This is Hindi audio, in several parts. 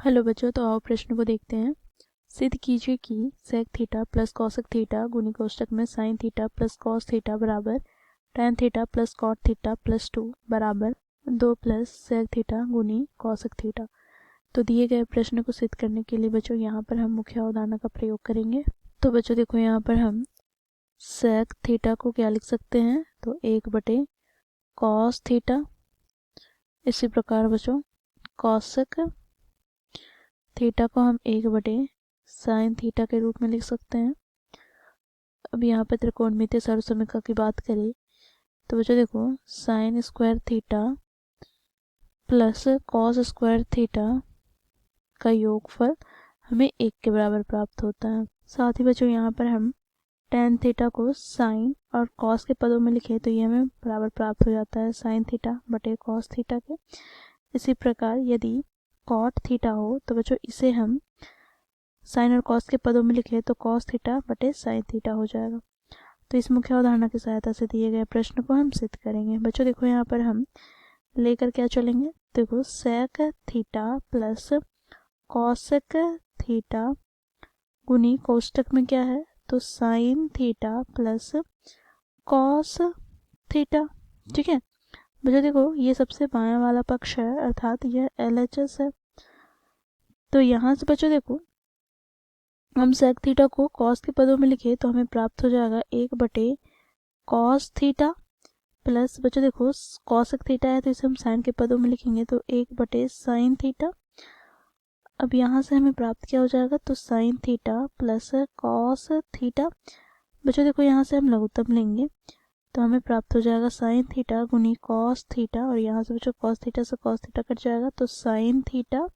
हेलो बच्चों, तो आओ प्रश्न को देखते हैं। सिद्ध कीजिए कि sec theta plus cosec theta गुनी कोष्टक में sine theta plus cos theta बराबर tan theta plus cot theta plus 2 बराबर 2 प्लस सेक थीटा गुनी कॉसेक थीटा। तो दिए गए प्रश्न को सिद्ध करने के लिए बच्चों यहाँ पर हम मुख्य अवधारणा का प्रयोग करेंगे। तो बच्चों देखो, यहाँ पर हम सेक थीटा को क्या लिख सकते हैं, तो 1 कॉस थीटा। इसी प्रकार बच्चों कॉसेक थीटा को हम 1 साइन थीटा के रूप में लिख सकते हैं। अब यहाँ पे त्रिकोणमितीय सर्वसमीकरण की बात करें तो बच्चों देखो, sine square theta plus cos square theta का योगफल हमें 1 के बराबर प्राप्त होता है। साथ ही बच्चों यहाँ पर हम टेन थीटा को साइन और कॉस के पदों में लिखे तो ये हमें बराबर प्राप्त हो जाता है साइन थीटा बटे कॉस थीटा के। इसी प्रकार यदि कॉट थीटा हो तो बच्चों इसे हम साइन और कॉस के पदों में लिखे तो कॉस थीटा बटे साइन थीटा हो जाएगा। तो इस मुख्य अवधारणा की सहायता से दिए गए प्रश्न को हम सिद्ध करेंगे। बच्चों देखो, यहाँ पर हम लेकर क्या चलेंगे, देखो sec theta plus cosec theta गुनी कोष्टक में क्या है, तो sine theta plus cos theta. ठीक है बच्चों, देखो ये सबसे बायां वाला पक्ष है अर्थात यह LHS है। तो यहाँ से बच्चों देखो, हम सेक थीटा को कॉस के पदों में लिखे तो हमें प्राप्त हो जाएगा 1 कॉस थीटा प्लस बच्चों देखो कॉसेक थीटा है तो इसे हम साइन के पदों में लिखेंगे तो 1 साइन थीटा। अब यहाँ से हमें प्राप्त क्या हो जाएगा, तो sine theta plus cos theta. बच्चों देखो, यहाँ से हम लघुत्तम लेंगे तो हमें प्राप्त हो जाएगा साइन थीटा गुनी कॉस थीटा, और यहाँ से बच्चों कॉस थीटा से कॉस थीटा कट जाएगा तो साइन थीटा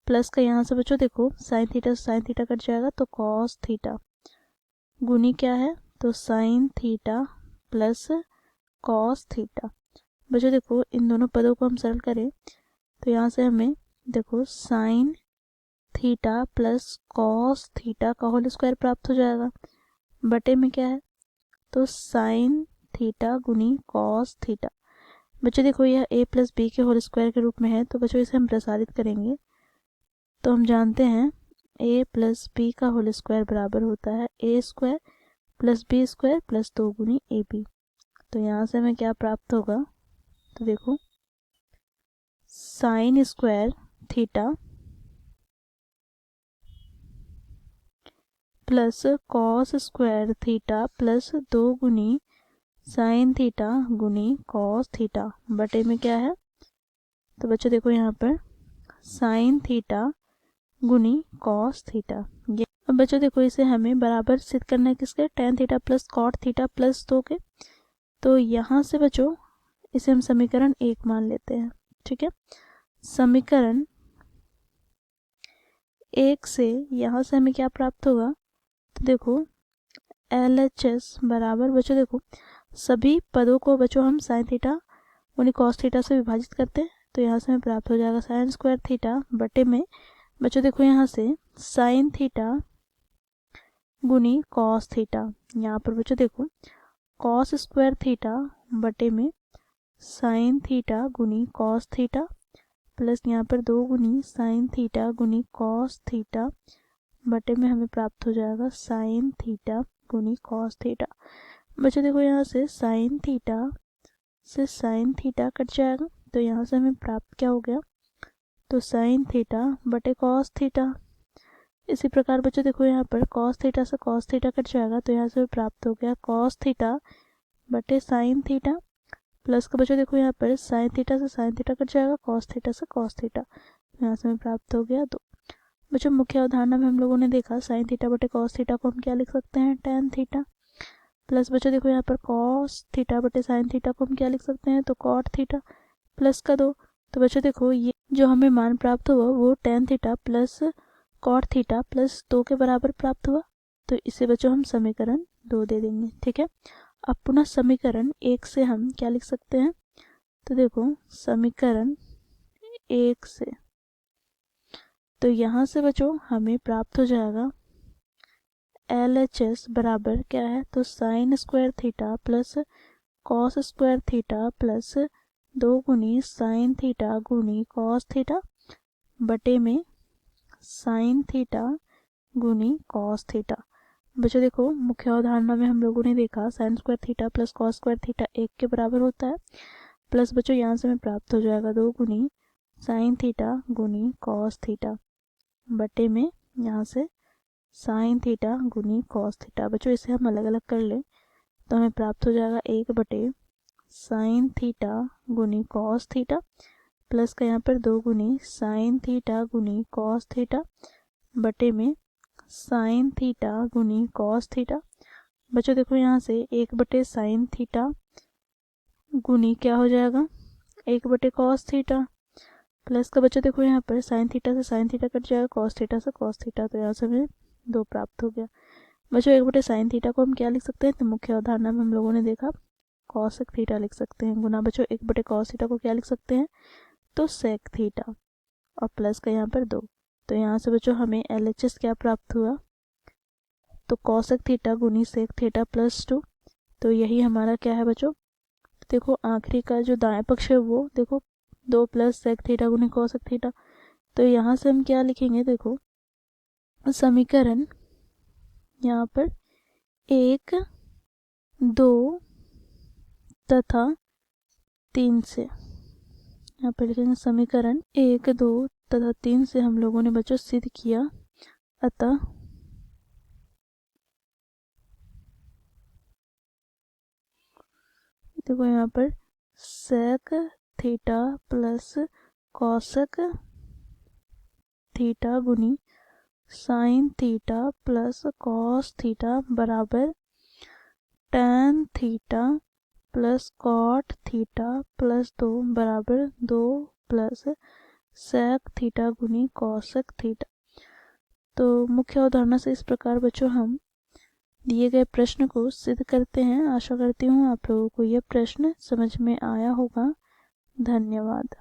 प्लस का यहाँ से बच्चों देखो साइन थीटा से साइन थीटा कट जाएगा तो कॉस थीटा गुनी क्या है, तो sine theta plus cos theta. बच्चों देखो इन दोनों पदों को हम सरल करें तो यहाँ से हमें देखो sign theta plus cos theta का होल स्क्वायर प्राप्त हो जाएगा बटे में क्या है, तो साइन थीटा गुनी कॉस थीटा। बच्चों देखो यह a प्लस बी के होल स्क्वायर के रूप में है तो बच्चों इसे हम प्रसारित करेंगे तो हम जानते हैं a प्लस बी का होल स्क्वायर बराबर होता है a square plus B square plus 2 गुनी AB। तो यहाँ से हमें क्या प्राप्त होगा, तो देखो sine square theta plus cos square theta plus 2 गुनी साइन थीटा गुनी कॉस थीटा बटे में क्या है, तो बच्चों देखो यहाँ पर साइन थीटा गुनी कॉस थीटा। ये अब बच्चों देखो इसे हमें बराबर सिद्ध करना है किसके, tan theta plus cot theta plus 2 के। तो यहाँ से बच्चों इसे हम समीकरण 1 मान लेते हैं। ठीक है, समीकरण 1 से यहाँ से हमें क्या प्राप्त होगा, तो देखो LHS बराबर बच्चों देखो सभी पदों को बच्चों हम साइन थीटा उन्हीं कॉस थीटा से विभाजित करते हैं तो यहाँ से हमें प्राप्त हो जाएगा साइन स्क्वायर थीटा बटे में बच्चों देखो यहाँ से साइन थीटा गुनी कॉस थीटा। यहाँ पर बच्चों देखो कॉस स्क्वायर थीटा बटे में साइन थीटा गुनी कॉस थीटा प्लस यहाँ पर 2 गुनी साइन थीटा गुनी कॉस थीटा बटे में हमें प्राप्त हो जाएगा साइन थीटा गुनी कॉस थीटा। बच्चों देखो यहाँ से साइन थीटा से साइन थीटा कट जाएगा तो यहाँ से हमें प्राप्त क्या हो गया, तो साइन थीटा बटे कॉस थीटा। इसी प्रकार बच्चों देखो यहाँ पर कॉस थीटा से कॉस थीटा कट जाएगा तो यहाँ से प्राप्त हो गया कॉस थीटा बटे साइन थीटा प्लस का बच्चों देखो यहाँ पर साइन थीटा से साइन थीटा कट जाएगा कॉस थीटा से कॉस थीटा, यहाँ से हमें प्राप्त हो गया 2। बच्चों मुख्य अवधारणा में हम लोगों ने देखा साइन थीटा बटे कॉस थीटा को हम क्या लिख सकते हैं, टेन थीटा प्लस बच्चों देखो यहाँ पर कॉस थीटा बटे साइन थीटा को हम क्या लिख सकते हैं, तो कॉट थीटा प्लस का 2। तो बच्चों देखो ये जो हमें मान प्राप्त हुआ वो tan theta plus cot theta plus 2 के बराबर प्राप्त हुआ तो इसे बच्चों हम समीकरण 2 दे देंगे। ठीक है, अब पुनः समीकरण 1 से हम क्या लिख सकते हैं, तो देखो समीकरण 1 से तो यहाँ से बच्चों हमें प्राप्त हो जाएगा LHS बराबर क्या है, तो sine square theta plus cos square theta plus 2 गुनी साइन थीटा गुनी कॉस थीटा बटे में साइन थीटा गुनी कॉस थीटा। बच्चों देखो मुख्य अवधारणा में हम लोगों ने देखा sine square theta plus cos square theta 1 के बराबर होता है, प्लस बच्चों यहाँ से हमें प्राप्त हो जाएगा 2 गुनी साइन थीटा गुनी कॉस थीटा बटे में यहाँ से साइन थीटा गुनी कॉस थीटा। बच्चों इसे हम अलग अलग कर लें तो हमें प्राप्त हो जाएगा 1 बटे साइन थीटा गुनी कॉस थीटा प्लस का यहाँ पर 2 गुनी साइन थीटा गुनी कॉस थीटा बटे में साइन थीटा गुनी कॉस थीटा। बच्चों देखो यहाँ से 1 बटे साइन थीटा गुनी क्या हो जाएगा 1 बटे कॉस थीटा प्लस का बच्चों देखो यहाँ पर साइन थीटा से साइन थीटा कट जाएगा, कॉस थीटा से कॉस थीटा, तो यहाँ से हमें 2 प्राप्त हो गया। बच्चों 1 बटे साइन थीटा को हम क्या लिख सकते हैं, तो मुख्य अवधारणा में हम लोगों ने देखा कॉसेक थीटा लिख सकते हैं, गुना बच्चों 1 बटे कॉस थीटा को क्या लिख सकते हैं, तो सेक थीटा, और प्लस का यहाँ पर 2। तो यहाँ से बच्चों हमें LHS क्या प्राप्त हुआ, तो कॉसेक थीटा गुनी सेक थीटा प्लस 2। तो यही हमारा क्या है बच्चों, देखो आखिरी का जो दाएं पक्ष है वो देखो 2 प्लस सेक थीटा गुनी कॉसेक थीटा। तो यहाँ से हम क्या लिखेंगे, देखो समीकरण यहाँ पर 1, 2 तथा 3 से, यहाँ पर लिखेंगे समीकरण 1, 2 तथा 3 से हम लोगों ने बच्चों सिद्ध किया, अतः देखो यहाँ पर sec theta plus cosec theta गुनी sine theta plus cos theta बराबर tan theta plus cot theta plus 2 बराबर 2 प्लस सेक थीटा गुनी कॉसेक थीटा। तो मुख्य अवधारणा से इस प्रकार बच्चों हम दिए गए प्रश्न को सिद्ध करते हैं। आशा करती हूँ आप लोगों को यह प्रश्न समझ में आया होगा। धन्यवाद।